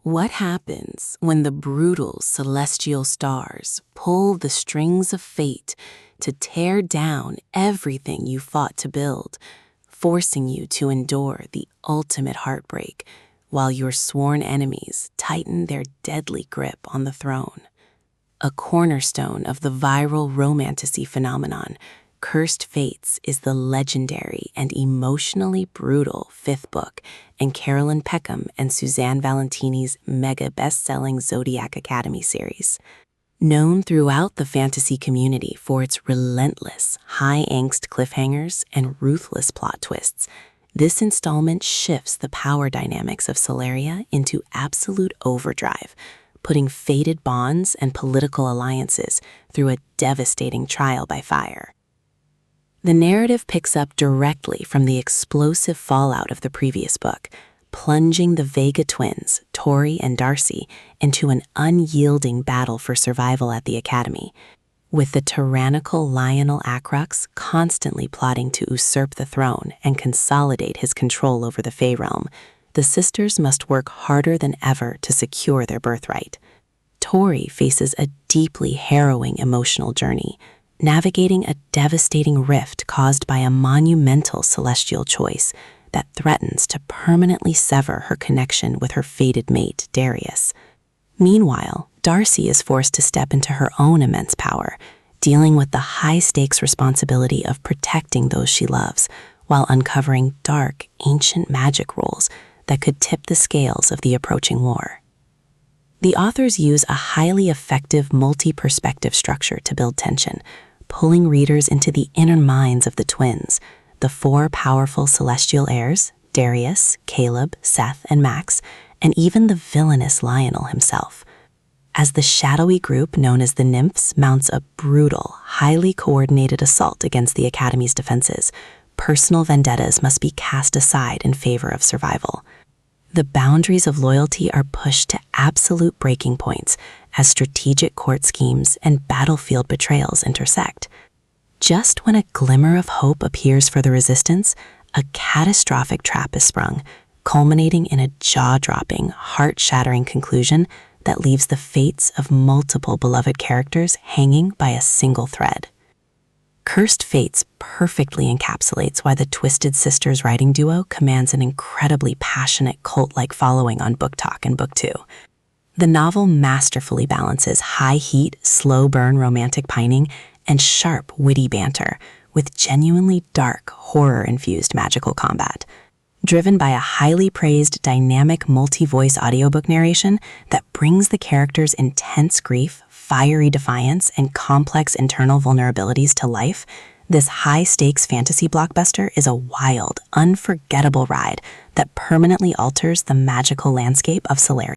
What happens when the brutal celestial stars pull the strings of fate to tear down everything you fought to build, forcing you to endure the ultimate heartbreak while your sworn enemies tighten their deadly grip on the throne? A cornerstone of the viral romantasy phenomenon, Cursed Fates is the legendary and emotionally brutal fifth book in Carolyn Peckham and Susanne Valenti's mega best-selling Zodiac Academy series. Known throughout the fantasy community for its relentless, high-angst cliffhangers and ruthless plot twists, this installment shifts the power dynamics of Solaria into absolute overdrive, putting fated bonds and political alliances through a devastating trial by fire. The narrative picks up directly from the explosive fallout of the previous book, plunging the Vega twins, Tory and Darcy, into an unyielding battle for survival at the Academy. With the tyrannical Lionel Acrux constantly plotting to usurp the throne and consolidate his control over the Fey realm, the sisters must work harder than ever to secure their birthright. Tory faces a deeply harrowing emotional journey, navigating a devastating rift caused by a monumental celestial choice that threatens to permanently sever her connection with her fated mate, Darius. Meanwhile, Darcy is forced to step into her own immense power, dealing with the high-stakes responsibility of protecting those she loves, while uncovering dark, ancient magic rules that could tip the scales of the approaching war. The authors use a highly effective multi-perspective structure to build tension, pulling readers into the inner minds of the twins, the four powerful celestial heirs, Darius, Caleb, Seth, and Max, and even the villainous Lionel himself. As the shadowy group known as the Nymphs mounts a brutal, highly coordinated assault against the Academy's defenses, personal vendettas must be cast aside in favor of survival. The boundaries of loyalty are pushed to absolute breaking points as strategic court schemes and battlefield betrayals intersect. Just when a glimmer of hope appears for the resistance, a catastrophic trap is sprung, culminating in a jaw-dropping, heart-shattering conclusion that leaves the fates of multiple beloved characters hanging by a single thread. Cursed Fates perfectly encapsulates why the Twisted Sisters writing duo commands an incredibly passionate cult-like following on Book Talk and Book 2. The novel masterfully balances high-heat, slow-burn romantic pining and sharp, witty banter with genuinely dark, horror-infused magical combat. Driven by a highly praised, dynamic, multi-voice audiobook narration that brings the characters' intense grief, fiery defiance, and complex internal vulnerabilities to life, this high-stakes fantasy blockbuster is a wild, unforgettable ride that permanently alters the magical landscape of Solaria.